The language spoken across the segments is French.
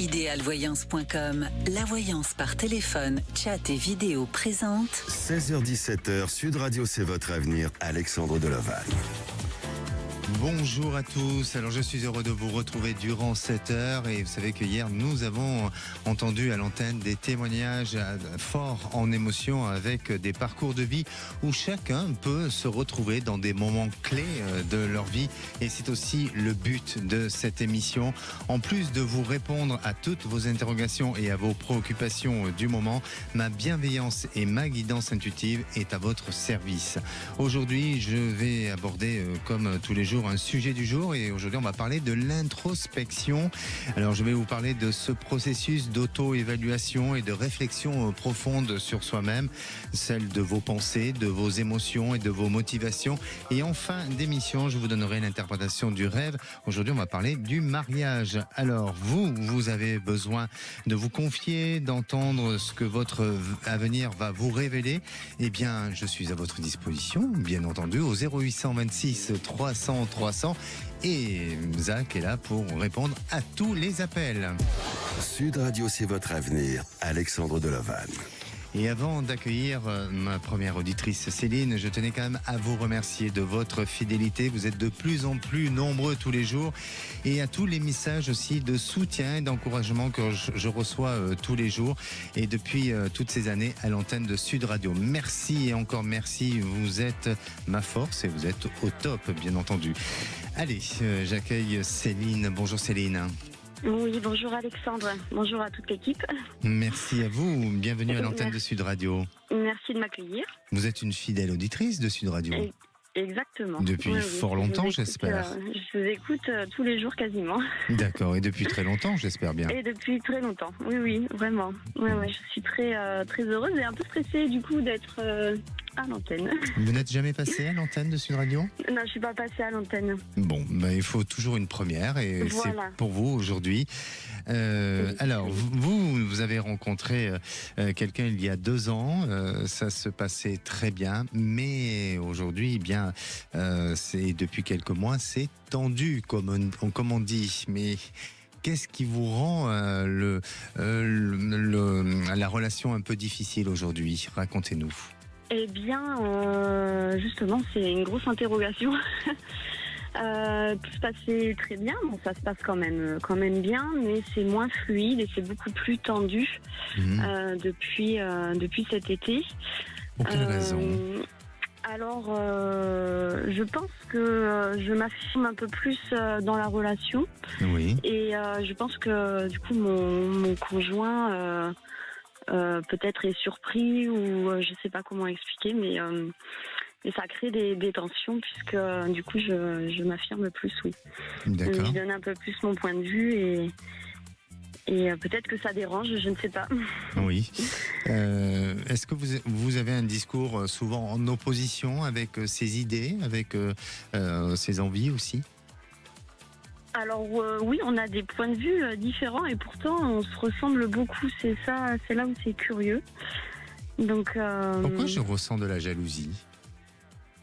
Idealvoyance.com, la voyance par téléphone, chat et vidéo présente. 16h-17h, Sud Radio, c'est votre avenir, Alexandre Delaval. Bonjour à tous, alors je suis heureux de vous retrouver durant cette heure et vous savez que hier nous avons entendu à l'antenne des témoignages forts en émotion avec des parcours de vie où chacun peut se retrouver dans des moments clés de leur vie et c'est aussi le but de cette émission. En plus de vous répondre à toutes vos interrogations et à vos préoccupations du moment, ma bienveillance et ma guidance intuitive est à votre service. Aujourd'hui je vais aborder comme tous les jours un sujet du jour et aujourd'hui on va parler de l'introspection. Alors je vais vous parler de ce processus d'auto-évaluation et de réflexion profonde sur soi-même, celle de vos pensées, de vos émotions et de vos motivations. Et en fin d'émission, je vous donnerai l'interprétation du rêve. Aujourd'hui on va parler du mariage. Alors vous avez besoin de vous confier, d'entendre ce que votre avenir va vous révéler. Eh bien je suis à votre disposition, bien entendu, au 0826 300 300 et Zach est là pour répondre à tous les appels. Sud Radio, c'est votre avenir, Alexandre Delaval. Et avant d'accueillir ma première auditrice Céline, je tenais quand même à vous remercier de votre fidélité. Vous êtes de plus en plus nombreux tous les jours et à tous les messages aussi de soutien et d'encouragement que je reçois tous les jours et depuis toutes ces années à l'antenne de Sud Radio. Merci et encore merci, vous êtes ma force et vous êtes au top bien entendu. Allez, j'accueille Céline. Bonjour Céline. Oui, bonjour Alexandre, bonjour à toute l'équipe. Merci à vous, bienvenue à l'antenne de Sud Radio. Merci de m'accueillir. Vous êtes une fidèle auditrice de Sud Radio. Exactement. Depuis fort longtemps, j'espère. Je vous écoute tous les jours quasiment. D'accord, et depuis très longtemps, j'espère bien. Et depuis très longtemps, oui, vraiment. Ouais, je suis très heureuse et un peu stressée du coup d'être à l'antenne. Vous n'êtes jamais passée à l'antenne de Sud Radio ? Non, je suis pas passée à l'antenne. Bon, il faut toujours une première et voilà. C'est pour vous aujourd'hui. Alors, vous avez rencontré quelqu'un il y a 2 ans, ça se passait très bien, mais aujourd'hui, c'est depuis quelques mois, c'est tendu, comme on dit, mais... Qu'est-ce qui vous rend la relation un peu difficile aujourd'hui ? Racontez-nous. Eh bien, justement, c'est une grosse interrogation. Tout se passait très bien, bon, ça se passe quand même bien, mais c'est moins fluide et c'est beaucoup plus tendu depuis cet été. Pour quelle raison ? Alors, je pense que je m'affirme un peu plus dans la relation. Oui. Et je pense que du coup mon conjoint peut-être est surpris ou je sais pas comment expliquer, mais ça crée des tensions puisque du coup je m'affirme plus, oui. D'accord. Je donne un peu plus mon point de vue et peut-être que ça dérange, je ne sais pas. Oui. Est-ce que vous avez un discours souvent en opposition avec ses idées, avec ses envies aussi ? Alors oui, on a des points de vue différents et pourtant on se ressemble beaucoup. C'est là où c'est curieux. Donc. Pourquoi je ressens de la jalousie ?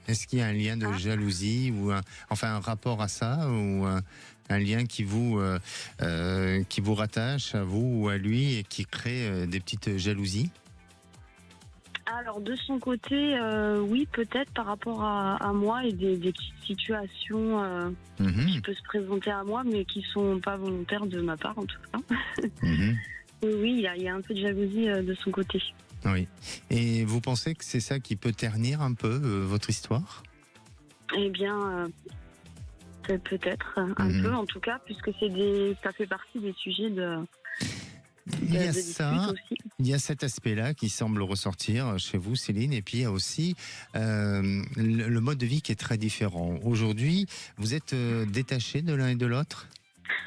Est-ce qu'il y a un lien de jalousie ou un rapport à ça ou un lien qui vous rattache à vous ou à lui et qui crée des petites jalousies ? Alors de son côté, oui, peut-être par rapport à moi et des petites situations qui peuvent se présenter à moi, mais qui sont pas volontaires de ma part en tout cas. Oui, il y a un peu de jalousie de son côté. Oui. Et vous pensez que c'est ça qui peut ternir un peu votre histoire ? Eh bien, peut-être un peu en tout cas, puisque ça fait partie des sujets de. Il y a cet aspect-là qui semble ressortir chez vous, Céline, et puis il y a aussi le mode de vie qui est très différent. Aujourd'hui, vous êtes détachés de l'un et de l'autre ?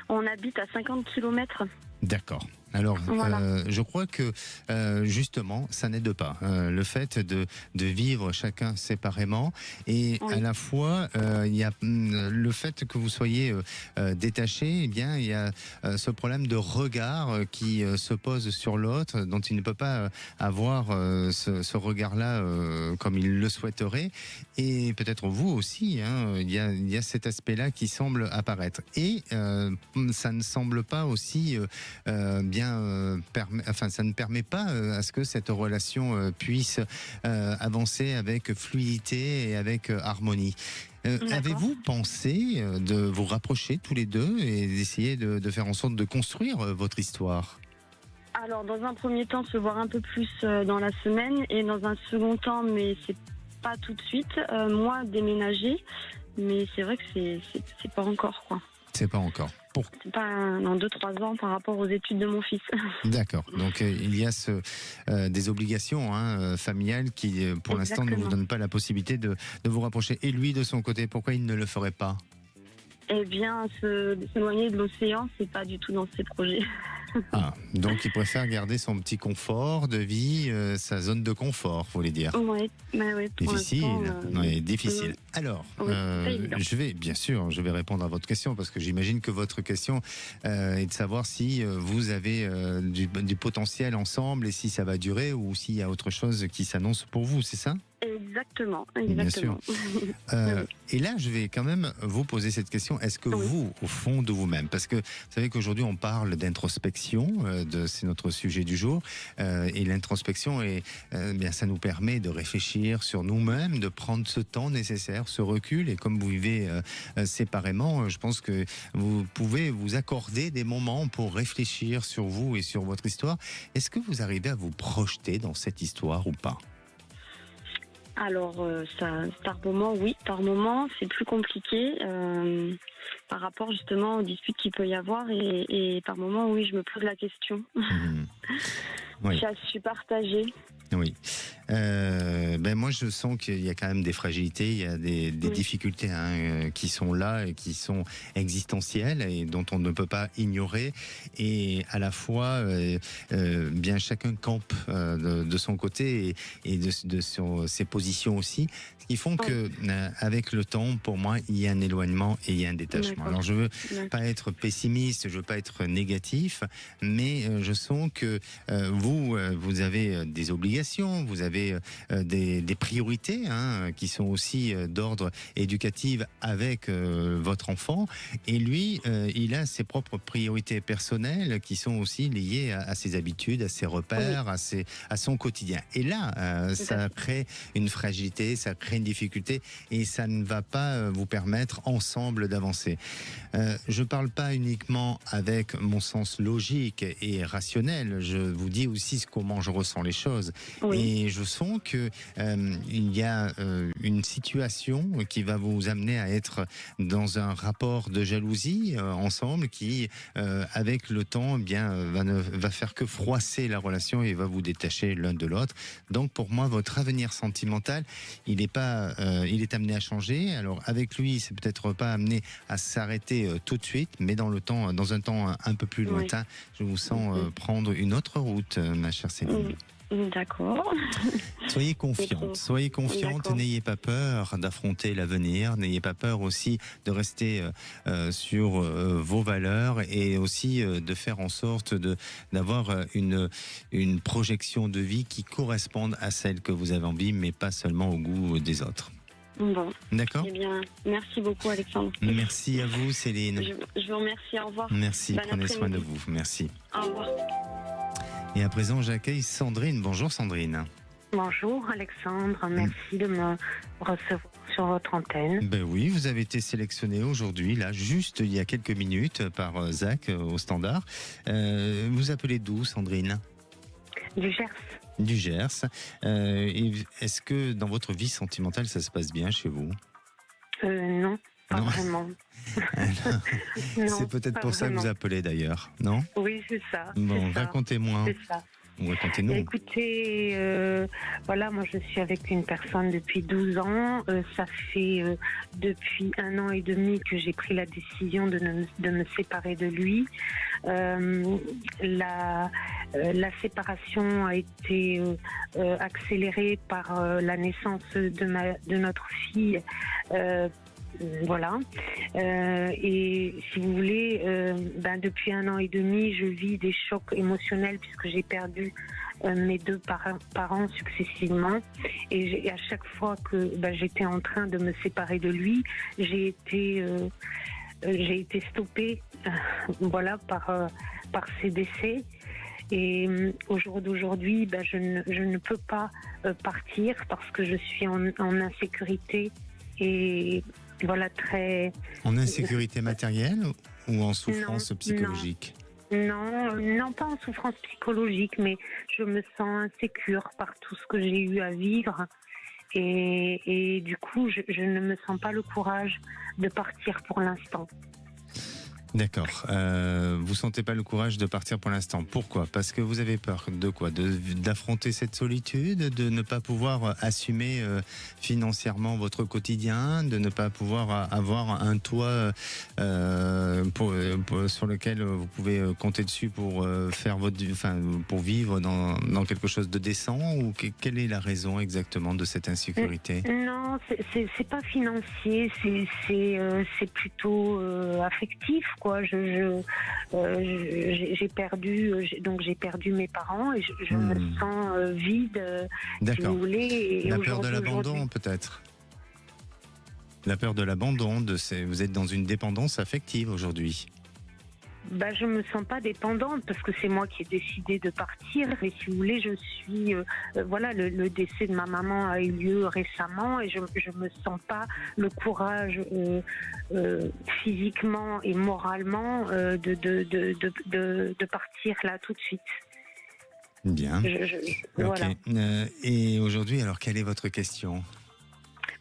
On habite à 50 km. D'accord. Alors, Voilà. je crois que justement, ça n'aide pas. Le fait de vivre chacun séparément et Oui. à la fois, il y a le fait que vous soyez détaché, eh bien, il y a ce problème de regard qui se pose sur l'autre, dont il ne peut pas avoir ce regard-là comme il le souhaiterait. Et peut-être vous aussi, hein, il y a cet aspect-là qui semble apparaître. Et ça ne semble pas aussi ça ne permet pas à ce que cette relation puisse avancer avec fluidité et avec harmonie. Avez-vous pensé de vous rapprocher tous les deux et d'essayer de faire en sorte de construire votre histoire ? Alors, dans un premier temps, se voir un peu plus dans la semaine, et dans un second temps, mais c'est pas tout de suite, moi, déménager. Mais c'est vrai que c'est pas encore, quoi. C'est pas encore. C'est pas dans 2-3 ans par rapport aux études de mon fils. D'accord. Donc il y a des obligations familiales qui, pour l'instant, ne vous donnent pas la possibilité de vous rapprocher. Et lui, de son côté, pourquoi il ne le ferait pas ? Eh bien, s'éloigner de l'océan, c'est pas du tout dans ses projets. Ah, donc il préfère garder son petit confort de vie, sa zone de confort, vous voulez dire. Oui, Difficile, difficile. Alors, oui, je vais répondre à votre question parce que j'imagine que votre question est de savoir si vous avez du potentiel ensemble et si ça va durer ou s'il y a autre chose qui s'annonce pour vous, c'est ça ? Exactement. Bien sûr. Et là, je vais quand même vous poser cette question. Est-ce que vous, au fond de vous-même, parce que vous savez qu'aujourd'hui on parle d'introspection, c'est notre sujet du jour, et l'introspection, bien, ça nous permet de réfléchir sur nous-mêmes, de prendre ce temps nécessaire, ce recul, et comme vous vivez séparément, je pense que vous pouvez vous accorder des moments pour réfléchir sur vous et sur votre histoire. Est-ce que vous arrivez à vous projeter dans cette histoire ou pas ? Alors, par moment, oui. Par moment, c'est plus compliqué par rapport justement aux disputes qu'il peut y avoir. Et par moment, oui, je me pose la question. Oui. Je suis partagée. Oui. Moi, je sens qu'il y a quand même des fragilités, il y a des difficultés qui sont là et qui sont existentielles et dont on ne peut pas ignorer. Et à la fois, bien chacun campe de son côté et de ses positions aussi, ce qui font que, avec le temps, pour moi, il y a un éloignement et il y a un détachement. D'accord. Alors, je veux pas être pessimiste, je veux pas être négatif, mais je sens que vous avez des obligations, vous avez des priorités qui sont aussi d'ordre éducatif avec votre enfant, et lui, il a ses propres priorités personnelles qui sont aussi liées à ses habitudes, à ses repères, à son quotidien. Et là, ça crée une fragilité, ça crée une difficulté, et ça ne va pas vous permettre ensemble d'avancer. Je ne parle pas uniquement avec mon sens logique et rationnel, je vous dis aussi comment je ressens les choses. Et je sens que il y a une situation qui va vous amener à être dans un rapport de jalousie ensemble qui, avec le temps, va faire que froisser la relation et va vous détacher l'un de l'autre. Donc pour moi, votre avenir sentimental, il est amené à changer. Alors avec lui, c'est peut-être pas amené à s'arrêter tout de suite, mais dans un temps un peu plus lointain, je vous sens prendre une autre route, ma chère Céline. D'accord. Soyez confiante, n'ayez pas peur d'affronter l'avenir, n'ayez pas peur aussi de rester sur vos valeurs et aussi de faire en sorte d'avoir une projection de vie qui corresponde à celle que vous avez envie, mais pas seulement au goût des autres. Bon. D'accord. Eh bien, merci beaucoup, Alexandre. Merci à vous, Céline. Je vous remercie, au revoir. Merci, Bon prenez soin de vous. Merci. Au revoir. Et à présent, j'accueille Sandrine. Bonjour Sandrine. Bonjour Alexandre, merci de me recevoir sur votre antenne. Ben oui, vous avez été sélectionné aujourd'hui, là, juste il y a quelques minutes, par Zach au standard. Vous appelez d'où, Sandrine ? Du Gers. Du Gers. Est-ce que dans votre vie sentimentale, ça se passe bien chez vous ? Non, pas vraiment. C'est peut-être pour ça que vous appelez d'ailleurs, non ? Oui, c'est ça. Bon, racontez-moi. C'est ça. Racontez-nous. Écoutez, voilà, moi je suis avec une personne depuis 12 ans. Ça fait depuis 1 an et demi que j'ai pris la décision de me séparer de lui. La séparation a été accélérée par la naissance de notre fille. Voilà. Et si vous voulez, depuis 1 an et demi, je vis des chocs émotionnels puisque j'ai perdu mes 2 parents successivement. Et à chaque fois que j'étais en train de me séparer de lui, j'ai été stoppée voilà, par ces décès. Et au jour d'aujourd'hui, je ne peux pas partir parce que je suis en insécurité et voilà, très... En insécurité matérielle ou en souffrance psychologique? Non, pas en souffrance psychologique, mais je me sens insécure par tout ce que j'ai eu à vivre. Et du coup, je ne me sens pas le courage de partir pour l'instant. D'accord. Vous sentez pas le courage de partir pour l'instant. Pourquoi? Parce que vous avez peur de quoi? D'affronter cette solitude, de ne pas pouvoir assumer financièrement votre quotidien, de ne pas pouvoir avoir un toit sur lequel vous pouvez compter dessus pour faire pour vivre dans quelque chose de décent, ou quelle est la raison exactement de cette insécurité? Non, c'est pas financier, c'est plutôt affectif, quoi. J'ai perdu mes parents et je me sens vide, si vous voulez. Et la peur de l'abandon, peut-être. La peur de l'abandon, vous êtes dans une dépendance affective aujourd'hui. Je me sens pas dépendante parce que c'est moi qui ai décidé de partir. Mais si vous voulez, je suis voilà, le décès de ma maman a eu lieu récemment et je me sens pas le courage physiquement et moralement de partir là tout de suite. Bien. Voilà. Et aujourd'hui, alors quelle est votre question?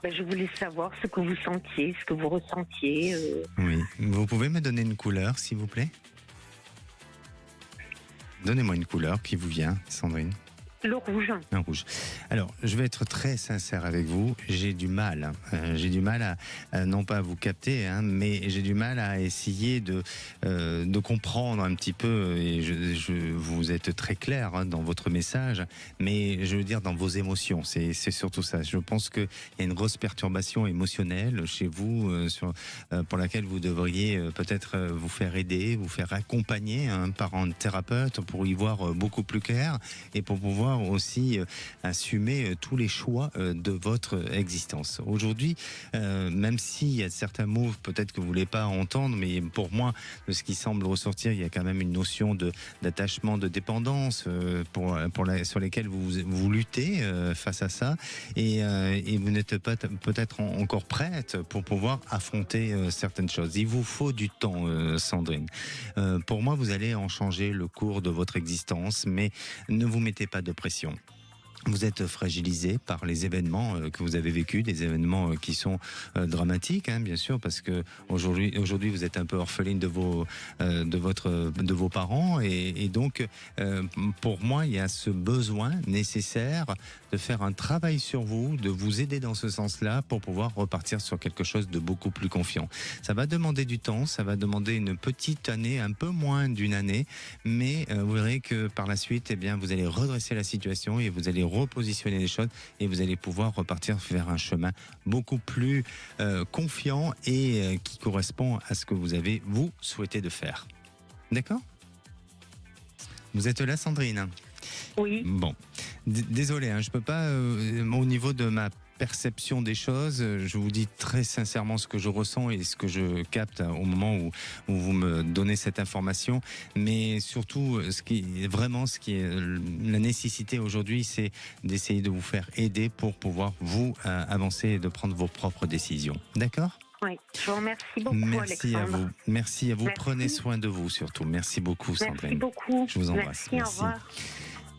Je voulais savoir ce que vous sentiez, ce que vous ressentiez. Oui. Vous pouvez me donner une couleur, s'il vous plaît? Donnez-moi une couleur qui vous vient, Sandrine. Le rouge. Un rouge. Alors, je vais être très sincère avec vous. J'ai du mal. J'ai du mal à non pas à vous capter, mais j'ai du mal à essayer de comprendre un petit peu. Et vous êtes très clair dans votre message, mais je veux dire dans vos émotions. C'est surtout ça. Je pense qu'il y a une grosse perturbation émotionnelle chez vous pour laquelle vous devriez peut-être vous faire aider, vous faire accompagner par un thérapeute pour y voir beaucoup plus clair et pour pouvoir aussi assumer tous les choix de votre existence. Aujourd'hui, même s'il y a certains mots peut-être que vous ne voulez pas entendre, mais pour moi, de ce qui semble ressortir, il y a quand même une notion d'attachement, de dépendance sur lesquelles vous luttez face à ça, et vous n'êtes pas peut-être encore prête pour pouvoir affronter certaines choses. Il vous faut du temps, Sandrine. Pour moi, vous allez en changer le cours de votre existence, mais ne vous mettez pas de pression. Vous êtes fragilisé par les événements que vous avez vécus, des événements qui sont dramatiques, bien sûr, parce que aujourd'hui vous êtes un peu orpheline de vos parents, et donc pour moi il y a ce besoin nécessaire de faire un travail sur vous, de vous aider dans ce sens-là pour pouvoir repartir sur quelque chose de beaucoup plus confiant. Ça va demander du temps, ça va demander une petite année, un peu moins d'une année, mais vous verrez que par la suite, vous allez redresser la situation et vous allez repositionner les choses et vous allez pouvoir repartir vers un chemin beaucoup plus confiant et qui correspond à ce que vous souhaitez de faire. D'accord? Vous êtes là, Sandrine? Oui. Bon, désolé, je peux pas, au niveau de ma perception des choses, je vous dis très sincèrement ce que je ressens et ce que je capte au moment où vous me donnez cette information, mais surtout ce qui est la nécessité aujourd'hui, c'est d'essayer de vous faire aider pour pouvoir vous avancer et de prendre vos propres décisions. D'accord? Oui, je vous remercie beaucoup, Merci Alexandre. Merci à vous. Merci. Prenez soin de vous surtout. Merci beaucoup, Sandrine. Merci beaucoup. Je vous embrasse. Merci. Au revoir.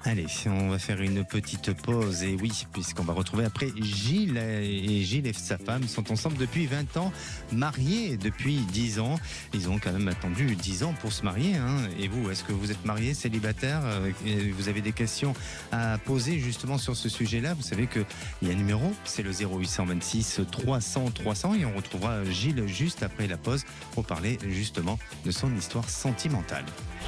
Allez, on va faire une petite pause, et oui, puisqu'on va retrouver après Gilles, et Gilles et sa femme sont ensemble depuis 20 ans, mariés depuis 10 ans. Ils ont quand même attendu 10 ans pour se marier, hein. Et vous, est-ce que vous êtes marié, célibataire, et vous avez des questions à poser justement sur ce sujet-là? Vous savez qu'il y a un numéro, c'est le 0826 300 300, et on retrouvera Gilles juste après la pause pour parler justement de son histoire sentimentale.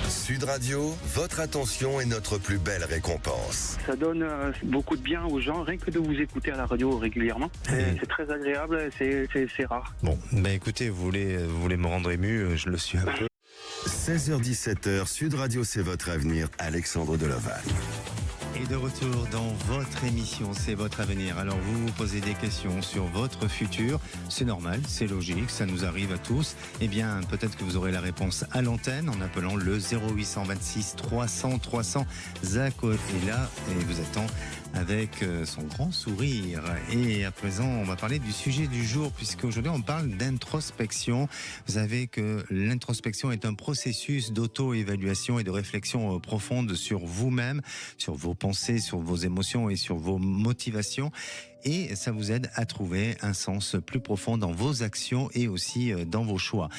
Sud Radio, votre attention est notre plus belle récompense. Ça donne beaucoup de bien aux gens, rien que de vous écouter à la radio régulièrement. C'est très agréable, c'est rare. Bon, écoutez, vous voulez me rendre ému, je le suis un peu. 16h-17h, Sud Radio, c'est votre avenir, Alexandre Delovac. Et de retour dans votre émission, c'est votre avenir. Alors vous vous posez des questions sur votre futur, c'est normal, c'est logique, ça nous arrive à tous. Eh bien, peut-être que vous aurez la réponse à l'antenne en appelant le 0826 300 300. Zach est là et vous attend avec son grand sourire. Et à présent, on va parler du sujet du jour, puisqu'aujourd'hui on parle d'introspection. Vous savez que l'introspection est un processus d'auto-évaluation et de réflexion profonde sur vous-même, sur vos pensées, sur vos émotions et sur vos motivations. Et ça vous aide à trouver un sens plus profond dans vos actions et aussi dans vos choix.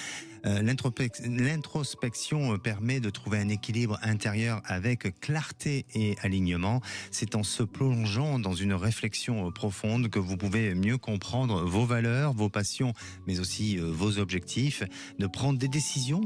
L'introspection permet de trouver un équilibre intérieur avec clarté et alignement. C'est en se plongeant dans une réflexion profonde que vous pouvez mieux comprendre vos valeurs, vos passions, mais aussi vos objectifs, de prendre des décisions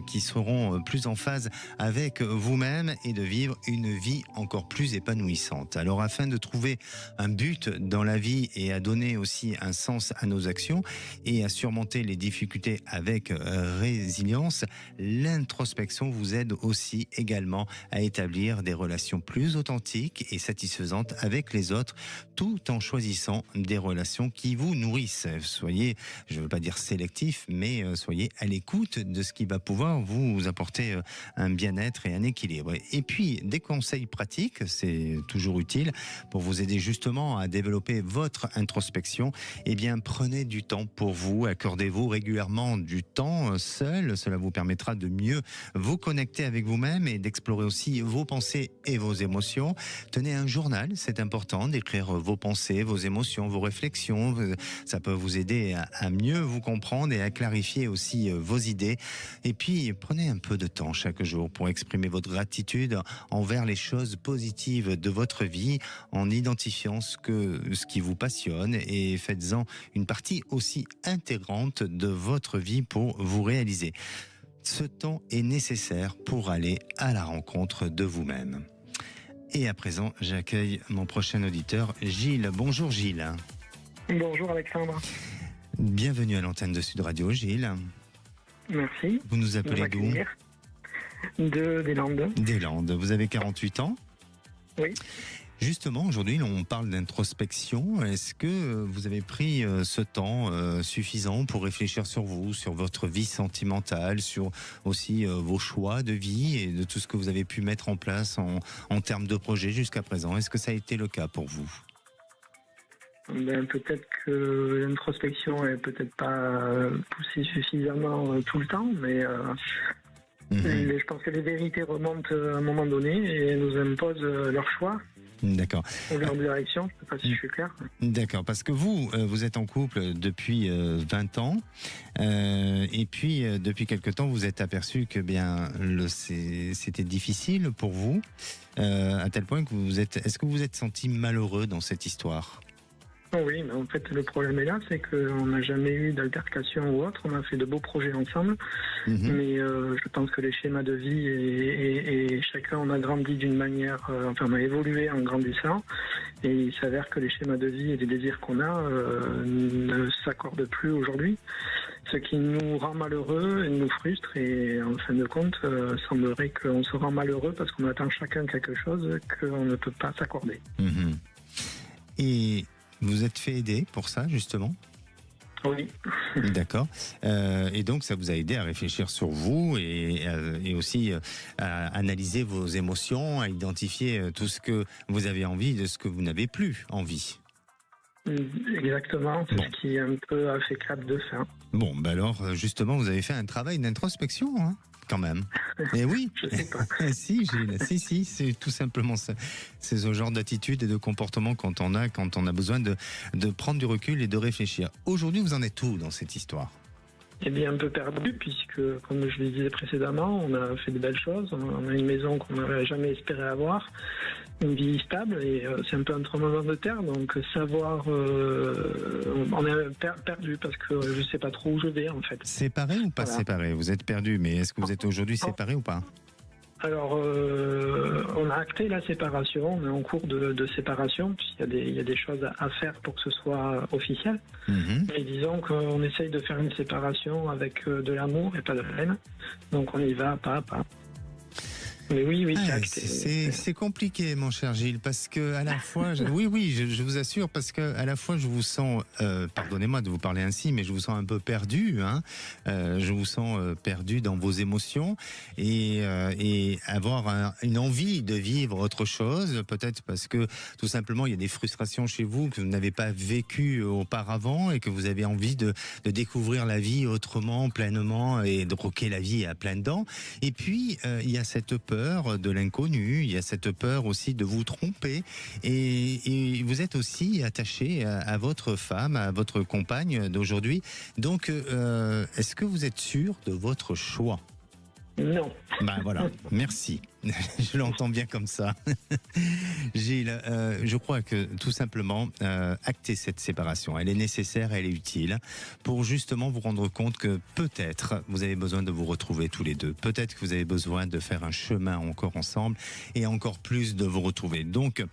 qui seront plus en phase avec vous-même et de vivre une vie encore plus épanouissante. Alors, afin de trouver un but dans la vie et à donner aussi un sens à nos actions et à surmonter les difficultés avec résilience, l'introspection vous aide aussi également à établir des relations plus authentiques et satisfaisantes avec les autres, tout en choisissant des relations qui vous nourrissent. Soyez, je ne veux pas dire sélectif, mais soyez à l'écoute de ce qui va pouvoir vous apporter un bien-être et un équilibre. Et puis, des conseils pratiques, c'est toujours utile pour vous aider justement à développer votre introspection. Eh bien, prenez du temps pour vous, accordez-vous régulièrement du temps seul. Cela vous permettra de mieux vous connecter avec vous-même et d'explorer aussi vos pensées et vos émotions. Tenez un journal, c'est important d'écrire vos pensées, vos émotions, vos réflexions. Ça peut vous aider à mieux vous comprendre et à clarifier aussi vos idées. Et puis, prenez un peu de temps chaque jour pour exprimer votre gratitude envers les choses positives de votre vie en identifiant ce qui vous passionne et faites-en une partie aussi intégrante de votre vie pour vous réaliser. Ce temps est nécessaire pour aller à la rencontre de vous-même. Et à présent, j'accueille mon prochain auditeur, Gilles. Bonjour Gilles. Bonjour Alexandre. Bienvenue à l'antenne de Sud Radio, Gilles. Merci. Vous nous appelez d'où? Des Landes. Des Landes. Vous avez 48 ans? Oui. Justement, aujourd'hui, on parle d'introspection. Est-ce que vous avez pris ce temps suffisant pour réfléchir sur vous, sur votre vie sentimentale, sur aussi vos choix de vie et de tout ce que vous avez pu mettre en place en termes de projet jusqu'à présent? Est-ce que ça a été le cas pour vous? Peut-être que l'introspection est peut-être pas poussée suffisamment tout le temps, mais je pense que les vérités remontent à un moment donné et nous imposent leur choix. D'accord. Ou leur direction, je ne sais pas si je suis clair. D'accord, parce que vous êtes en couple depuis 20 ans, et puis depuis quelque temps, vous êtes aperçu que c'était difficile pour vous, à tel point que est-ce que vous vous êtes senti malheureux dans cette histoire? Oui, mais en fait, le problème est là, c'est qu'on n'a jamais eu d'altercation ou autre. On a fait de beaux projets ensemble, mais je pense que les schémas de vie et chacun, on a grandi d'une manière, on a évolué en grandissant, et il s'avère que les schémas de vie et les désirs qu'on a ne s'accordent plus aujourd'hui, ce qui nous rend malheureux et nous frustre, et en fin de compte, semblerait qu'on se rend malheureux parce qu'on attend chacun quelque chose qu'on ne peut pas s'accorder. Et vous êtes fait aider pour ça, justement? Oui. D'accord. Et donc, ça vous a aidé à réfléchir sur vous et aussi à analyser vos émotions, à identifier tout ce que vous avez envie de ce que vous n'avez plus envie. Exactement, c'est ce qui un peu a fait cap de ça. Bon, alors, justement, vous avez fait un travail d'introspection, hein, quand même. Et oui. Je sais pas. Si, Gilles, si, c'est tout simplement ça. C'est ce genre d'attitude et de comportement quand on a besoin de prendre du recul et de réfléchir. Aujourd'hui, vous en êtes où dans cette histoire ? Eh bien, un peu perdu, puisque, comme je le disais précédemment, on a fait de belles choses. On a une maison qu'on n'aurait jamais espéré avoir, une vie stable, et c'est un peu un tremblement de terre. Donc, savoir, on est perdu, parce que je ne sais pas trop où je vais, en fait. Séparé ou pas séparé ? Vous êtes perdu, mais est-ce que vous êtes aujourd'hui séparé ou pas ? Alors, on a acté la séparation, on est en cours de séparation, puisqu'il y a des choses à faire pour que ce soit officiel. Mais disons qu'on essaye de faire une séparation avec de l'amour et pas de la haine. Donc on y va pas à pas. Mais oui, c'est acté. C'est compliqué, mon cher Gilles, parce que à la fois, je vous assure, parce que à la fois je vous sens, pardonnez-moi de vous parler ainsi, mais je vous sens un peu perdu, hein. Je vous sens perdu dans vos émotions et avoir une envie de vivre autre chose, peut-être parce que tout simplement il y a des frustrations chez vous que vous n'avez pas vécues auparavant et que vous avez envie de découvrir la vie autrement, pleinement et de croquer la vie à pleines dents. Et puis il y a cette peur de l'inconnu, il y a cette peur aussi de vous tromper et vous êtes aussi attaché à votre femme, à votre compagne d'aujourd'hui. Donc, est-ce que vous êtes sûr de votre choix ? Non. Ben voilà, merci. Je l'entends bien comme ça. Gilles, je crois que tout simplement, acter cette séparation, elle est nécessaire, elle est utile pour justement vous rendre compte que peut-être vous avez besoin de vous retrouver tous les deux. Peut-être que vous avez besoin de faire un chemin encore ensemble et encore plus de vous retrouver. Donc,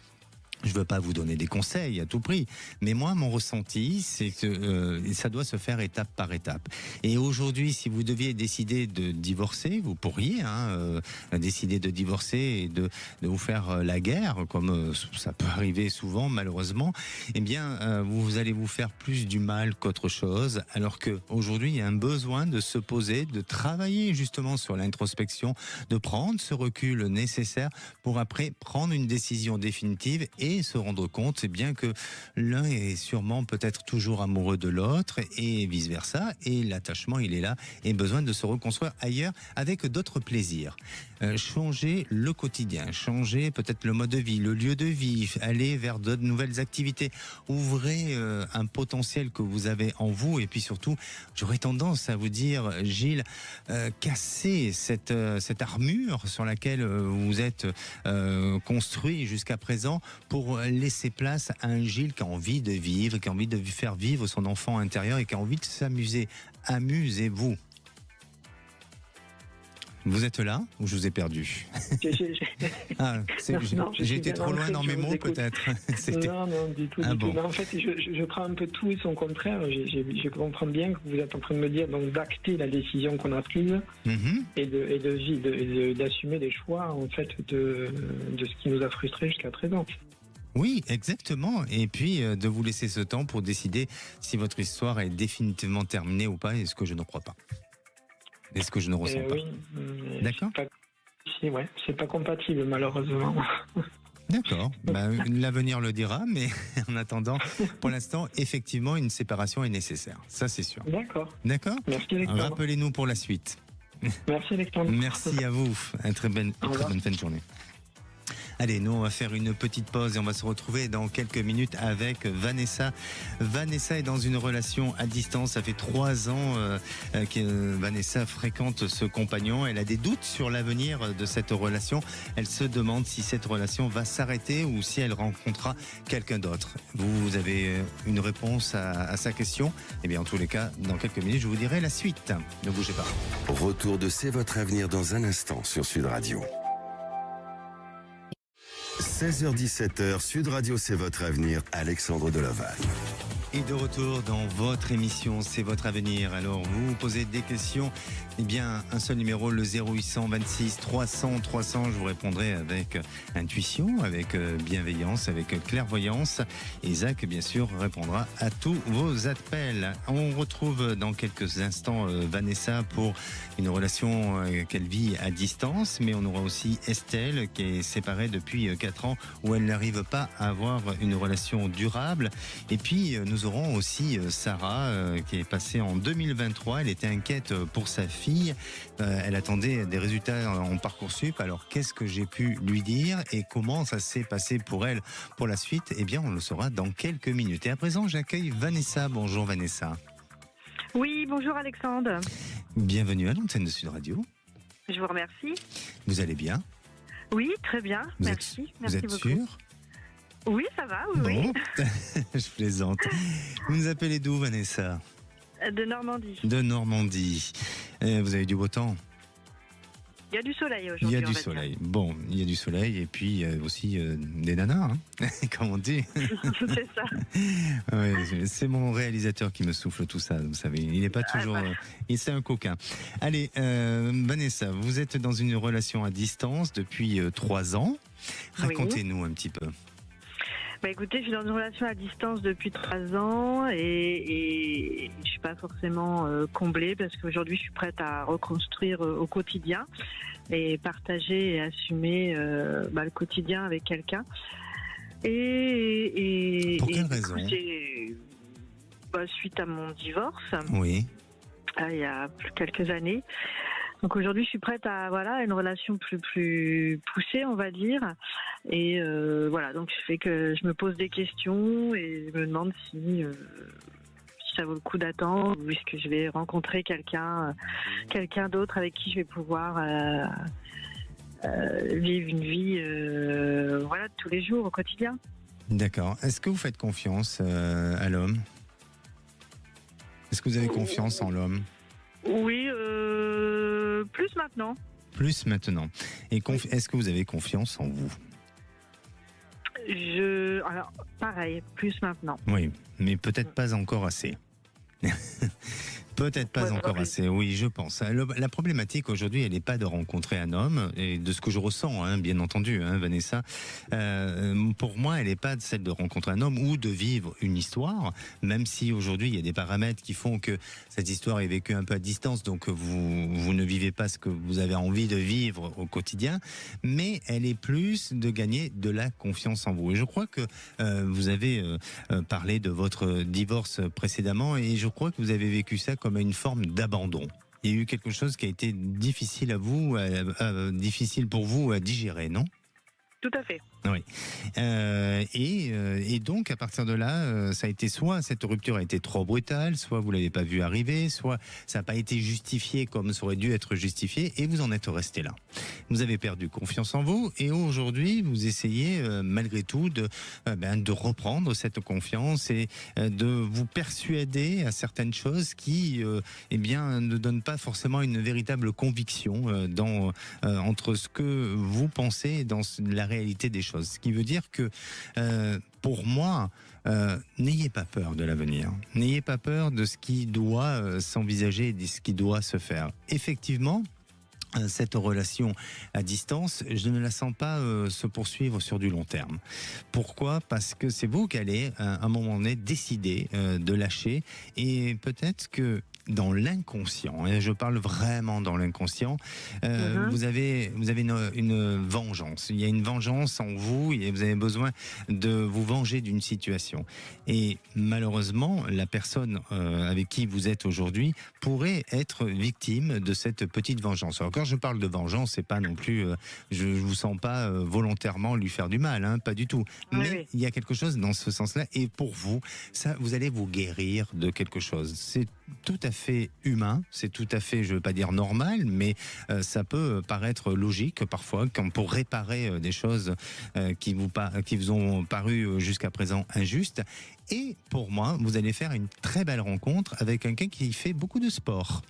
je ne veux pas vous donner des conseils à tout prix, mais moi, mon ressenti, c'est que ça doit se faire étape par étape. Et aujourd'hui, si vous deviez décider de divorcer, vous pourriez décider de divorcer et de vous faire la guerre, comme ça peut arriver souvent, malheureusement. Eh bien, vous allez vous faire plus du mal qu'autre chose, alors qu'aujourd'hui, il y a un besoin de se poser, de travailler justement sur l'introspection, de prendre ce recul nécessaire pour après prendre une décision définitive et se rendre compte bien que l'un est sûrement peut-être toujours amoureux de l'autre et vice-versa, et l'attachement il est là et besoin de se reconstruire ailleurs avec d'autres plaisirs. Changer le quotidien, changer peut-être le mode de vie, le lieu de vie, aller vers de nouvelles activités, ouvrez un potentiel que vous avez en vous et puis surtout, j'aurais tendance à vous dire, Gilles, casser cette armure sur laquelle vous êtes construit jusqu'à présent pour laisser place à un Gilles qui a envie de vivre, qui a envie de faire vivre son enfant intérieur et qui a envie de s'amuser. Amusez-vous. Vous êtes là ou je vous ai perdu ? J'ai été trop loin dans mes mots peut-être. Non, du tout. Bon. En fait, je prends un peu tout et son contraire. Je comprends bien que vous êtes en train de me dire donc d'acter la décision qu'on a prise et d'assumer les choix en fait de ce qui nous a frustrés jusqu'à présent. Oui, exactement. Et puis de vous laisser ce temps pour décider si votre histoire est définitivement terminée ou pas, et ce que je ne crois pas. Et ce que je ne ressens pas. Oui, d'accord. C'est pas compatible malheureusement. D'accord. L'avenir le dira, mais en attendant, pour l'instant, effectivement, une séparation est nécessaire. Ça, c'est sûr. D'accord. Merci Alexandre. Rappelez-nous pour la suite. Merci Alexandre. Merci à vous. Une très bonne fin de journée. Allez, nous on va faire une petite pause et on va se retrouver dans quelques minutes avec Vanessa. Vanessa est dans une relation à distance. Ça fait 3 ans que Vanessa fréquente ce compagnon. Elle a des doutes sur l'avenir de cette relation. Elle se demande si cette relation va s'arrêter ou si elle rencontrera quelqu'un d'autre. Vous avez une réponse à sa question? Eh bien, en tous les cas, dans quelques minutes, je vous dirai la suite. Ne bougez pas. Retour de C'est votre avenir dans un instant sur Sud Radio. 16h-17h, Sud Radio, c'est votre avenir, Alexandre Delaval. Et de retour dans votre émission, c'est votre avenir. Alors, vous posez des questions, eh bien, un seul numéro, le 0800 26 300 300. Je vous répondrai avec intuition, avec bienveillance, avec clairvoyance. Et Zach, bien sûr, répondra à tous vos appels. On retrouve dans quelques instants Vanessa pour une relation qu'elle vit à distance. Mais on aura aussi Estelle qui est séparée depuis 4 ans où elle n'arrive pas à avoir une relation durable. Et puis, nous aurons aussi Sarah qui est passée en 2023. Elle était inquiète pour sa fille. Elle attendait des résultats en Parcoursup. Alors qu'est-ce que j'ai pu lui dire et comment ça s'est passé pour elle pour la suite? Eh bien, on le saura dans quelques minutes. Et à présent, j'accueille Vanessa. Bonjour Vanessa. Oui, bonjour Alexandre. Bienvenue à l'antenne de Sud Radio. Je vous remercie. Vous allez bien? Oui, très bien. Merci. Vous êtes beaucoup. sûr? Oui, ça va, oui. Bon, je plaisante. Vous nous appelez d'où, Vanessa? De Normandie. De Normandie. Vous avez du beau temps? Il y a du soleil aujourd'hui. Il y a du soleil. Bon, il y a du soleil et puis aussi des nanas, hein, comme on dit. C'est ça. Oui, c'est mon réalisateur qui me souffle tout ça, vous savez. Il n'est pas toujours... c'est un coquin. Allez, Vanessa, vous êtes dans une relation à distance depuis 3 ans. Racontez-nous un petit peu. Bah écoutez, je suis dans une relation à distance depuis 3 ans et je suis pas forcément comblée parce qu'aujourd'hui je suis prête à reconstruire au quotidien et partager et assumer le quotidien avec quelqu'un. Pour quelle raison? Suite à mon divorce. Oui. Il y a quelques années. Donc aujourd'hui, je suis prête à une relation plus poussée, on va dire. Et donc je fais que je me pose des questions et je me demande si ça vaut le coup d'attendre ou est-ce que je vais rencontrer quelqu'un d'autre avec qui je vais pouvoir vivre une vie de tous les jours au quotidien. D'accord. Est-ce que vous faites confiance à l'homme? Est-ce que vous avez confiance en l'homme? Oui, plus maintenant. Plus maintenant. Et est-ce que vous avez confiance en vous? Alors, pareil, plus maintenant. Oui, mais peut-être pas encore assez. Peut-être pas encore assez, oui, je pense. La problématique aujourd'hui, elle n'est pas de rencontrer un homme, et de ce que je ressens, hein, bien entendu, hein, Vanessa. Pour moi, elle n'est pas celle de rencontrer un homme ou de vivre une histoire, même si aujourd'hui, il y a des paramètres qui font que cette histoire est vécue un peu à distance, donc vous ne vivez pas ce que vous avez envie de vivre au quotidien, mais elle est plus de gagner de la confiance en vous. Et je crois que vous avez parlé de votre divorce précédemment, et je crois que vous avez vécu ça comme une forme d'abandon. Il y a eu quelque chose qui a été difficile difficile pour vous à digérer, non? Tout à fait. Oui. Et donc, à partir de là, ça a été soit cette rupture a été trop brutale, soit vous l'avez pas vu arriver, soit ça n'a pas été justifié comme ça aurait dû être justifié, et vous en êtes resté là. Vous avez perdu confiance en vous, et aujourd'hui, vous essayez malgré tout de reprendre cette confiance et de vous persuader à certaines choses qui, ne donnent pas forcément une véritable conviction entre ce que vous pensez et dans la réalité des choses. Ce qui veut dire que, pour moi, n'ayez pas peur de l'avenir. N'ayez pas peur de ce qui doit s'envisager et de ce qui doit se faire. Effectivement, cette relation à distance, je ne la sens pas se poursuivre sur du long terme. Pourquoi? Parce que c'est vous qui allez, à un moment donné, décider de lâcher, et peut-être que dans l'inconscient, et je parle vraiment dans l'inconscient, vous avez une vengeance. Il y a une vengeance en vous et vous avez besoin de vous venger d'une situation. Et malheureusement, la personne avec qui vous êtes aujourd'hui pourrait être victime de cette petite vengeance. Alors quand je parle de vengeance, c'est pas non plus, je vous sens pas volontairement lui faire du mal, hein, pas du tout. Mais il y a quelque chose dans ce sens-là, et pour vous, ça, vous allez vous guérir de quelque chose. C'est tout à fait humain, c'est tout à fait, je ne veux pas dire normal, mais ça peut paraître logique parfois, pour réparer des choses qui vous ont paru jusqu'à présent injustes. Et pour moi, vous allez faire une très belle rencontre avec quelqu'un qui fait beaucoup de sport.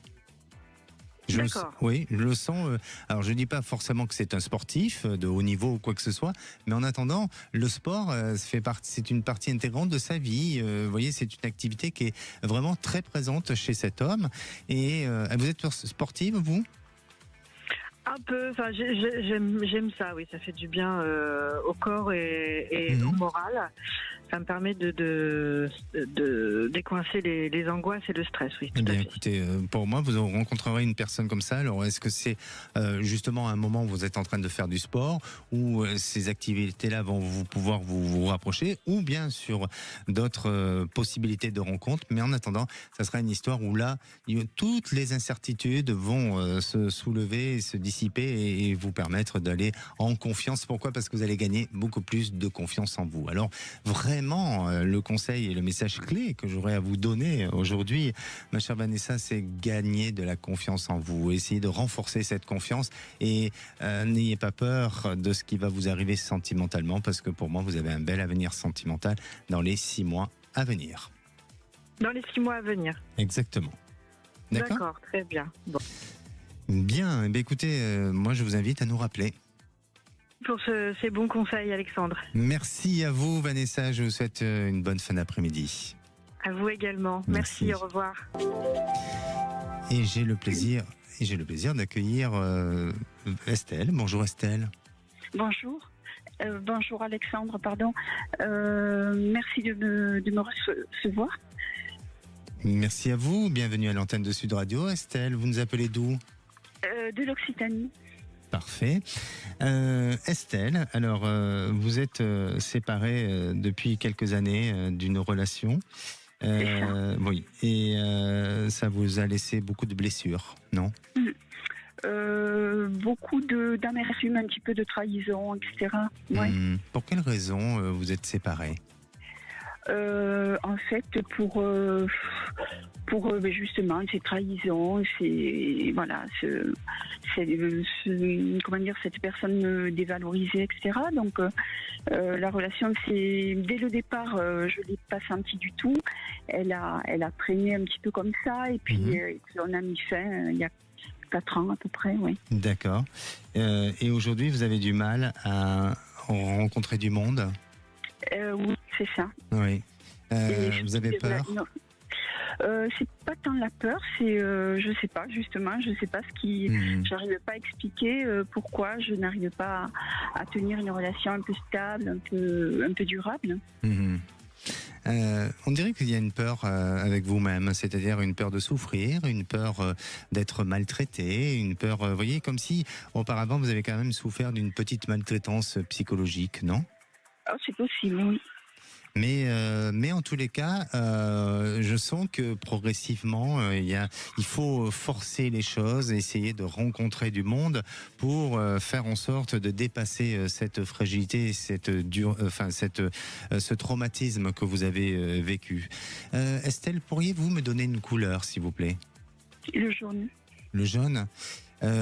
Oui, je le sens. Alors, je ne dis pas forcément que c'est un sportif de haut niveau ou quoi que ce soit, mais en attendant, le sport, c'est une partie intégrante de sa vie. Vous voyez, c'est une activité qui est vraiment très présente chez cet homme. Et vous êtes sportive, vous ? Un peu, enfin, j'aime ça, oui, ça fait du bien au corps et au moral. Ça me permet de décoincer les angoisses et le stress, oui. Eh bien, écoutez, pour moi, vous rencontrerez une personne comme ça. Alors, est-ce que c'est justement un moment où vous êtes en train de faire du sport, où ces activités-là vont pouvoir vous rapprocher, ou bien sur d'autres possibilités de rencontres. Mais en attendant, ça sera une histoire où là, toutes les incertitudes vont se soulever et se dissiper et vous permettre d'aller en confiance. Pourquoi ? Parce que vous allez gagner beaucoup plus de confiance en vous. Alors, vraiment, le conseil et le message clé que j'aurais à vous donner aujourd'hui, ma chère Vanessa, c'est gagner de la confiance en vous. Essayez de renforcer cette confiance et n'ayez pas peur de ce qui va vous arriver sentimentalement, parce que pour moi, vous avez un bel avenir sentimental dans les 6 mois à venir. Dans les 6 mois à venir. Exactement. D'accord, très bien. Bon. Bien, eh bien écoutez, moi je vous invite à nous rappeler. Pour ces bons conseils, Alexandre. Merci à vous, Vanessa, je vous souhaite une bonne fin d'après-midi. À vous également. Merci, au revoir. Et j'ai le plaisir d'accueillir Estelle. Bonjour Estelle. Bonjour. Bonjour Alexandre, pardon. Merci de me recevoir. Merci à vous, bienvenue à l'antenne de Sud Radio. Estelle, vous nous appelez d'où ? De l'Occitanie. Parfait. Estelle, alors vous êtes séparée depuis quelques années d'une relation. Oui, et ça vous a laissé beaucoup de blessures, non ? Beaucoup d'amertume, un petit peu de trahison, etc. Ouais. Pour quelles raisons vous êtes séparés ? En fait, pour justement ces trahisons, voilà, comment dire, cette personne me dévalorisait, etc. Donc la relation, dès le départ, je l'ai pas senti du tout. Elle a traîné un petit peu comme ça, et puis on a mis fin il y a 4 ans à peu près, oui. D'accord. Et aujourd'hui, vous avez du mal à rencontrer du monde ? Oui, c'est ça. Oui. Vous avez peur ? C'est pas tant la peur, c'est je sais pas ce qui j'arrive pas à expliquer pourquoi je n'arrive pas à tenir une relation un peu stable, un peu durable. On dirait qu'il y a une peur avec vous-même, c'est-à-dire une peur de souffrir, une peur d'être maltraité, une peur, vous voyez, comme si auparavant vous avez quand même souffert d'une petite maltraitance psychologique, non ? Oh, c'est possible, oui. Mais en tous les cas, je sens que progressivement, il faut forcer les choses, essayer de rencontrer du monde pour faire en sorte de dépasser cette fragilité, ce traumatisme que vous avez vécu. Estelle, pourriez-vous me donner une couleur, s'il vous plaît ? Le jaune. Le jaune ?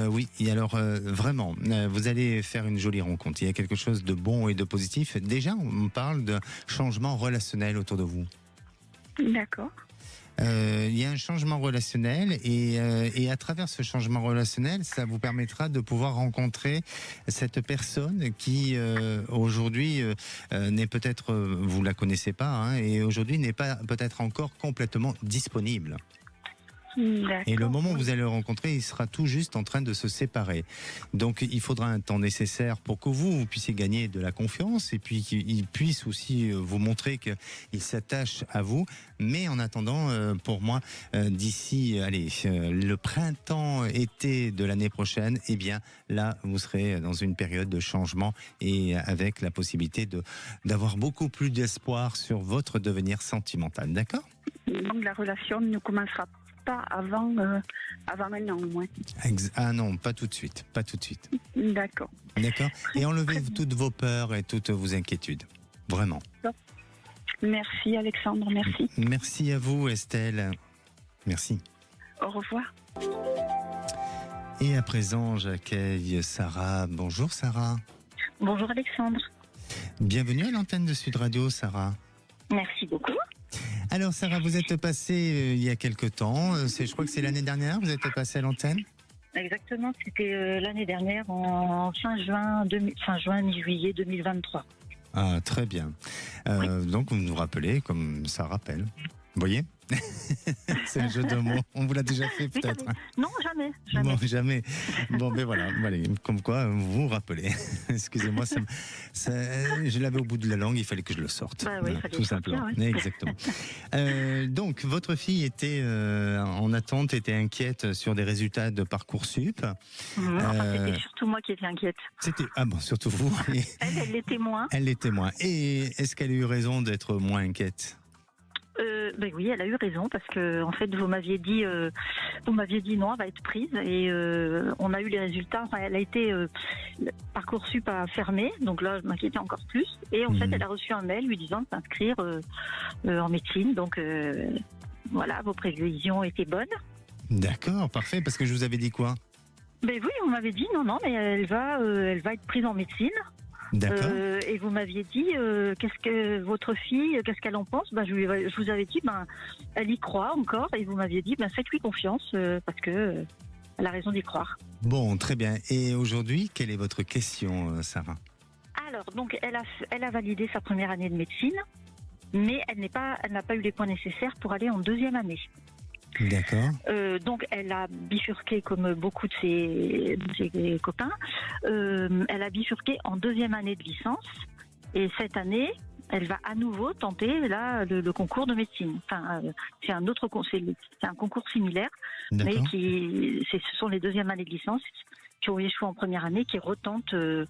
Oui, et alors vraiment, vous allez faire une jolie rencontre. Il y a quelque chose de bon et de positif. Déjà, on parle de changement relationnel autour de vous. D'accord. Il y a un changement relationnel et à travers ce changement relationnel, ça vous permettra de pouvoir rencontrer cette personne qui aujourd'hui n'est peut-être, vous la connaissez pas, hein, et aujourd'hui n'est pas peut-être encore complètement disponible. Et le moment où vous allez le rencontrer, il sera tout juste en train de se séparer. Donc il faudra un temps nécessaire pour que vous puissiez gagner de la confiance et puis qu'il puisse aussi vous montrer qu'il s'attache à vous. Mais en attendant, pour moi, d'ici le printemps-été de l'année prochaine, eh bien là, vous serez dans une période de changement et avec la possibilité d'avoir beaucoup plus d'espoir sur votre devenir sentimental. D'accord ? Donc la relation ne commencera pas avant un an au moins. Ah non, pas tout de suite, pas tout de suite. D'accord. D'accord. Et enlevez toutes vos peurs et toutes vos inquiétudes. Vraiment. Merci Alexandre, merci. Merci à vous Estelle. Merci. Au revoir. Et à présent, j'accueille Sarah. Bonjour Sarah. Bonjour Alexandre. Bienvenue à l'antenne de Sud Radio, Sarah. Merci beaucoup. Alors Sarah, vous êtes passée il y a quelque temps, je crois que c'est l'année dernière, vous êtes passée à l'antenne ? Exactement, c'était l'année dernière, en fin juin, mi-juillet 2023. Ah, très bien. Oui. Donc vous nous rappelez, comme ça rappelle. Vous voyez ? C'est un jeu de mots. On vous l'a déjà fait peut-être? Non, jamais. Bon, jamais. Bon, ben voilà. Allez, comme quoi, vous vous rappelez. Excusez-moi, je l'avais au bout de la langue, il fallait que je le sorte. Bah oui, tout simplement. Oui. Exactement. Donc, votre fille était en attente, était inquiète sur des résultats de Parcoursup. C'était surtout moi qui étais inquiète. Surtout vous. Elle l'était moins. Elle l'était moins. Et est-ce qu'elle a eu raison d'être moins inquiète? Oui, elle a eu raison parce que en fait vous m'aviez dit non, elle va être prise et on a eu les résultats. Enfin, elle a été Parcoursup a fermé, donc là je m'inquiétais encore plus. Et en fait elle a reçu un mail lui disant de s'inscrire en médecine. Donc voilà, vos prévisions étaient bonnes. D'accord, parfait. Parce que je vous avais dit quoi? Oui, on m'avait dit non, mais elle va être prise en médecine. D'accord. Et vous m'aviez dit qu'est-ce que votre fille, qu'est-ce qu'elle en pense? Je vous avais dit elle y croit encore, et vous m'aviez dit faites-lui confiance parce que elle a raison d'y croire. Bon, très bien. Et aujourd'hui, quelle est votre question, Sarah? Alors donc elle a validé sa première année de médecine, mais elle n'a pas eu les points nécessaires pour aller en deuxième année. D'accord. Donc elle a bifurqué comme beaucoup de ses copains. Elle a bifurqué en deuxième année de licence et cette année elle va à nouveau tenter là le concours de médecine. Enfin, c'est un autre c'est un concours similaire, mais ce sont les deuxièmes années de licence qui ont échoué en première année qui retentent le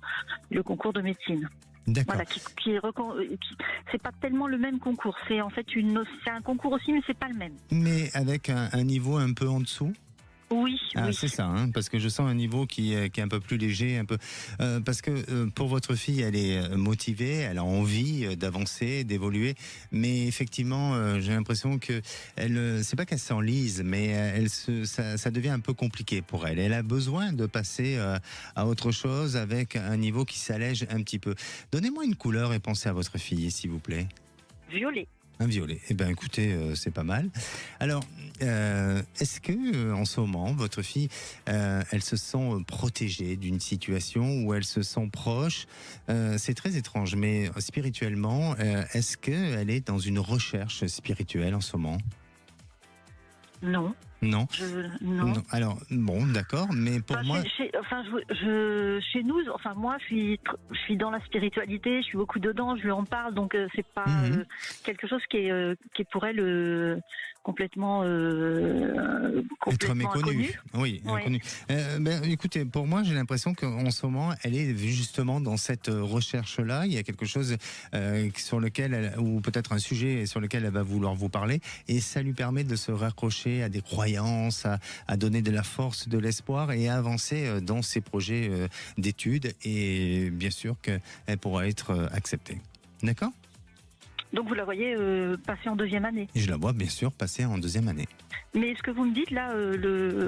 concours de médecine. D'accord. Voilà, c'est pas tellement le même concours. C'est en fait c'est un concours aussi, mais c'est pas le même. Mais avec un niveau un peu en dessous? Oui. C'est ça, parce que je sens un niveau qui est un peu plus léger, un peu parce que pour votre fille, elle est motivée, elle a envie d'avancer, d'évoluer, mais effectivement, j'ai l'impression que c'est pas qu'elle s'enlise, mais ça devient un peu compliqué pour elle. Elle a besoin de passer à autre chose avec un niveau qui s'allège un petit peu. Donnez-moi une couleur et pensez à votre fille, s'il vous plaît. Violet. Un violet. Eh bien, écoutez, c'est pas mal. Alors, est-ce que en ce moment, votre fille, elle se sent protégée d'une situation où elle se sent proche? C'est très étrange, mais spirituellement, est-ce qu'elle est dans une recherche spirituelle en ce moment? Non. Non. Non. Alors bon, d'accord, mais pour moi, chez nous, moi, je suis dans la spiritualité, je suis beaucoup dedans, je lui en parle, donc c'est pas quelque chose qui est pour elle complètement être méconnu. Inconnu. Oui, inconnu. Écoutez, pour moi, j'ai l'impression qu'en ce moment, elle est justement dans cette recherche-là. Il y a quelque chose sur lequel, ou peut-être un sujet sur lequel elle va vouloir vous parler, et ça lui permet de se raccrocher à des croyances, à donner de la force, de l'espoir et à avancer dans ses projets d'études. Et bien sûr qu'elle pourra être acceptée. D'accord ? Donc vous la voyez passer en deuxième année? Je la vois bien sûr passer en deuxième année. Mais ce que vous me dites là,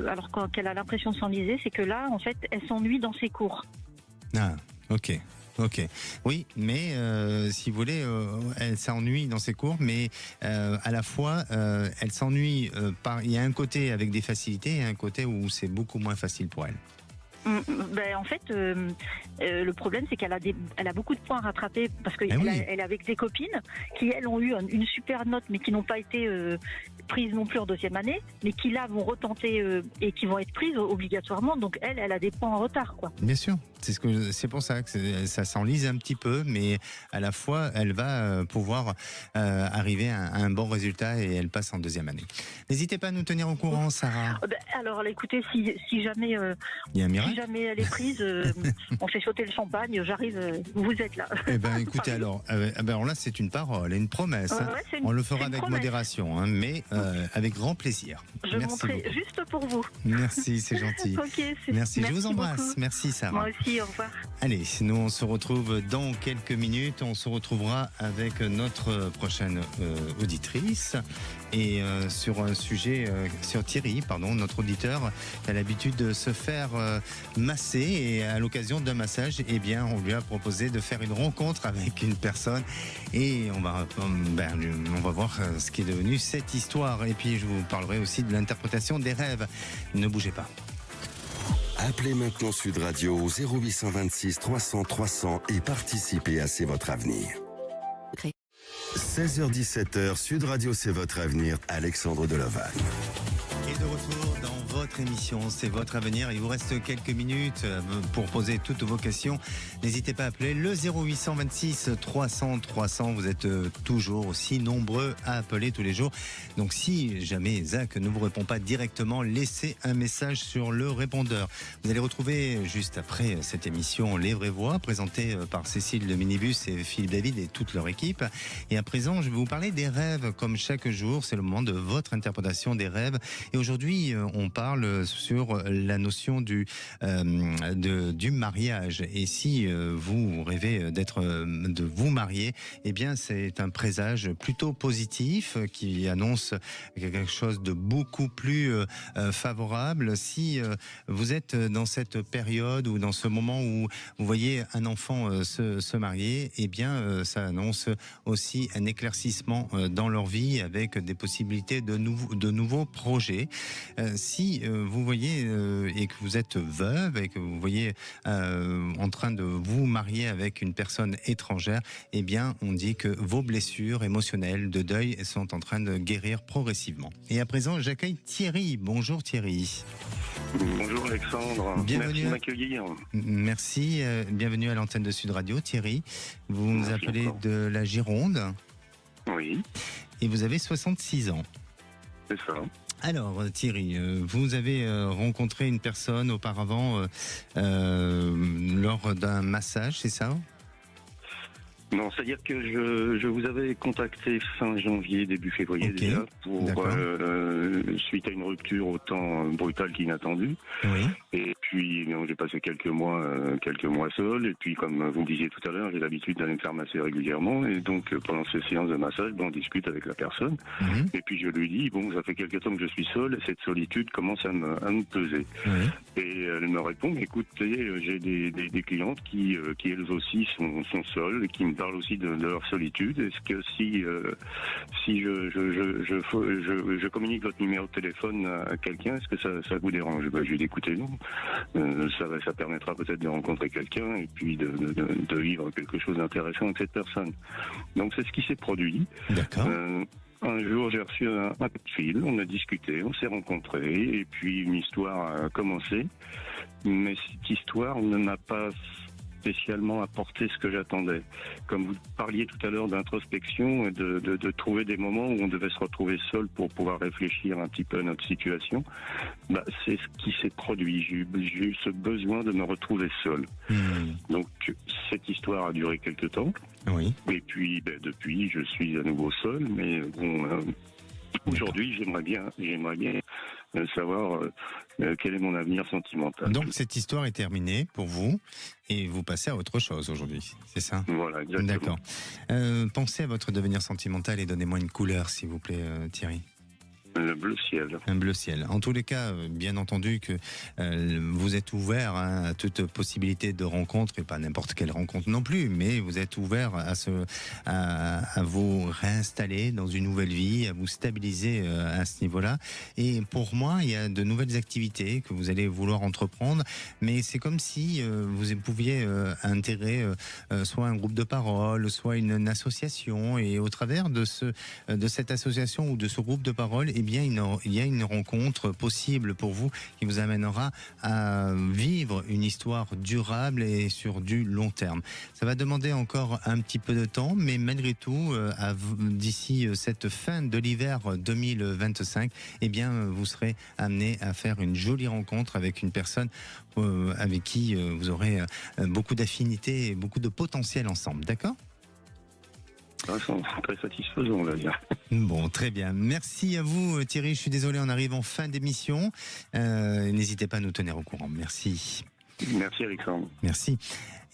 alors qu'elle a l'impression de s'enliser, c'est que là, en fait, elle s'ennuie dans ses cours. Ah, ok. Oui, mais si vous voulez, elle s'ennuie dans ses cours, mais à la fois, elle s'ennuie il y a un côté avec des facilités et un côté où c'est beaucoup moins facile pour elle. En fait, le problème, c'est qu'elle a beaucoup de points à rattraper parce qu'elle est avec des copines qui, elles, ont eu une super note, mais qui n'ont pas été prises non plus en deuxième année, mais qui, là, vont retenter et qui vont être prises obligatoirement. Donc, elle a des points en retard, quoi. Bien sûr. C'est pour ça que ça s'enlise un petit peu, mais à la fois, elle va pouvoir arriver à un bon résultat et elle passe en deuxième année. N'hésitez pas à nous tenir au courant, Sarah. Alors, écoutez, si jamais... il y a un miracle. Si jamais elle est prise, on fait sauter le champagne, j'arrive, vous êtes là. Eh bien, écoutez, alors là, c'est une parole, une promesse. On le fera avec modération, mais avec grand plaisir. Je montrerai juste pour vous. Merci, c'est gentil. Merci, je vous embrasse. Beaucoup. Merci, Sarah. Moi aussi, au revoir. Allez, nous, on se retrouve dans quelques minutes. On se retrouvera avec notre prochaine auditrice. Et sur un sujet, sur Thierry, notre auditeur, qui a l'habitude de se faire masser, et à l'occasion d'un massage, on lui a proposé de faire une rencontre avec une personne, et on va voir ce qui est devenu cette histoire. Et puis je vous parlerai aussi de l'interprétation des rêves. Ne bougez pas. Appelez maintenant Sud Radio au 0826 300 300 et participez à C'est votre avenir. 16h-17h, Sud Radio, c'est votre avenir, Alexandre Deloval. Et de retour dans votre émission, c'est votre avenir. Il vous reste quelques minutes pour poser toutes vos questions. N'hésitez pas à appeler le 0826 300 300. Vous êtes toujours aussi nombreux à appeler tous les jours. Donc si jamais Zach ne vous répond pas directement, laissez un message sur le répondeur. Vous allez retrouver juste après cette émission Les Vraies Voix, présentée par Cécile de Minibus et Philippe David et toute leur équipe. Et à présent, je vais vous parler des rêves. Comme chaque jour, c'est le moment de votre interprétation des rêves. Et aujourd'hui, on parle sur la notion du mariage. Et si vous rêvez de vous marier, eh bien, c'est un présage plutôt positif qui annonce quelque chose de beaucoup plus favorable. Si vous êtes dans cette période ou dans ce moment où vous voyez un enfant se marier, eh bien, ça annonce aussi un éclaircissement dans leur vie avec des possibilités de nouveaux projets. Si vous voyez et que vous êtes veuve et que vous voyez en train de vous marier avec une personne étrangère, eh bien, on dit que vos blessures émotionnelles de deuil sont en train de guérir progressivement. Et à présent, j'accueille Thierry. Bonjour Thierry. Bonjour Alexandre. Bienvenue. Merci de m'accueillir. Merci. Bienvenue à l'antenne de Sud Radio, Thierry. Vous nous appelez de la Gironde. Oui. Et vous avez 66 ans. C'est ça. Alors Thierry, vous avez rencontré une personne auparavant lors d'un massage, c'est ça ? Non, c'est-à-dire que je vous avais contacté fin janvier, début février déjà, pour suite à une rupture autant brutale qu'inattendue. Oui. Et puis j'ai passé quelques mois seul. Et puis comme vous me disiez tout à l'heure, j'ai l'habitude d'aller me faire masser régulièrement. Et donc pendant ces séances de massage, on discute avec la personne. Et puis je lui dis ça fait quelque temps que je suis seul et cette solitude commence à me peser. Et elle me répond, écoutez, j'ai des clientes qui elles aussi sont seules et qui me parlent aussi de leur solitude. Est-ce que si je communique votre numéro de téléphone à quelqu'un, est-ce que ça vous dérange ? Je lui ai dit, écoutez, non. Ça permettra peut-être de rencontrer quelqu'un et puis de vivre quelque chose d'intéressant avec cette personne. Donc c'est ce qui s'est produit. D'accord. Un jour, j'ai reçu un coup de fil, on a discuté, on s'est rencontrés, et puis une histoire a commencé. Mais cette histoire ne m'a pas spécialement apporté ce que j'attendais. Comme vous parliez tout à l'heure d'introspection et de trouver des moments où on devait se retrouver seul pour pouvoir réfléchir un petit peu à notre situation, c'est ce qui s'est produit. J'ai eu ce besoin de me retrouver seul. Donc cette histoire a duré quelques temps. Oui. Et puis depuis, je suis à nouveau seul, mais aujourd'hui, j'aimerais bien savoir quel est mon avenir sentimental. Donc cette histoire est terminée pour vous et vous passez à autre chose aujourd'hui, c'est ça ? Voilà, exactement. D'accord. Pensez à votre devenir sentimental et donnez-moi une couleur, s'il vous plaît, Thierry. Le bleu ciel. Un bleu ciel. En tous les cas, bien entendu que vous êtes ouvert à toute possibilité de rencontre, et pas n'importe quelle rencontre non plus, mais vous êtes ouvert à vous réinstaller dans une nouvelle vie, à vous stabiliser à ce niveau-là. Et pour moi, il y a de nouvelles activités que vous allez vouloir entreprendre, mais c'est comme si vous pouviez intégrer soit un groupe de parole, soit une association, et au travers de cette association ou de ce groupe de parole, eh bien, il y a une rencontre possible pour vous qui vous amènera à vivre une histoire durable et sur du long terme. Ça va demander encore un petit peu de temps, mais malgré tout, d'ici cette fin de l'hiver 2025, eh bien, vous serez amené à faire une jolie rencontre avec une personne avec qui vous aurez beaucoup d'affinités et beaucoup de potentiel ensemble. D'accord ? Très satisfaisant, on va dire. Bon, très bien. Merci à vous, Thierry. Je suis désolé, on arrive en fin d'émission. N'hésitez pas à nous tenir au courant. Merci. Merci, Alexandre. Merci.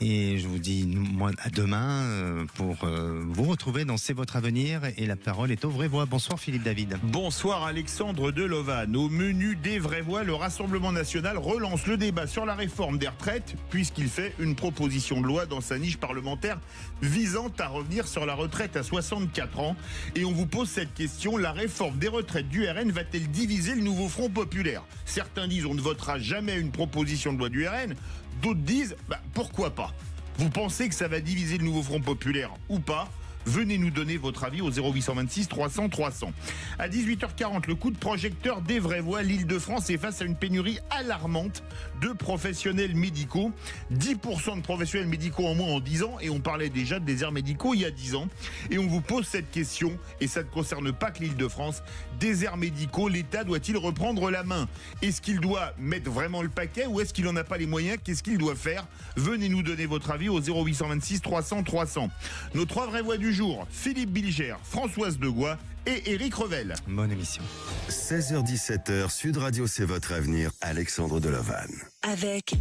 Et je vous dis, moi, à demain pour vous retrouver dans C'est votre avenir. Et la parole est aux vraies voix. Bonsoir, Philippe David. Bonsoir, Alexandre Delovan. Au menu des vraies voix, le Rassemblement national relance le débat sur la réforme des retraites, puisqu'il fait une proposition de loi dans sa niche parlementaire visant à revenir sur la retraite à 64 ans. Et on vous pose cette question, la réforme des retraites du RN va-t-elle diviser le nouveau Front populaire ? Certains disent on ne votera jamais une proposition de loi du RN. D'autres disent, pourquoi pas ? Vous pensez que ça va diviser le nouveau Front populaire ou pas ? Venez nous donner votre avis au 0826 300 300. À 18h40, le coup de projecteur des vraies voix. L'Île-de-France est face à une pénurie alarmante de professionnels médicaux. 10% de professionnels médicaux en moins en 10 ans, et on parlait déjà de déserts médicaux il y a 10 ans. Et on vous pose cette question, et ça ne concerne pas que l'Île-de-France. Déserts médicaux, l'État doit-il reprendre la main? Est-ce qu'il doit mettre vraiment le paquet, ou est-ce qu'il n'en a pas les moyens? Qu'est-ce qu'il doit faire? Venez nous donner votre avis au 0826 300 300. Nos 3 vraies voix du jour: Philippe Bilger, Françoise Degois et Éric Revel. Bonne émission. 16h-17h, Sud Radio, c'est votre avenir. Alexandre Delovan. Avec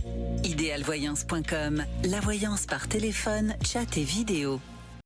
idéalvoyance.com, la voyance par téléphone, chat et vidéo.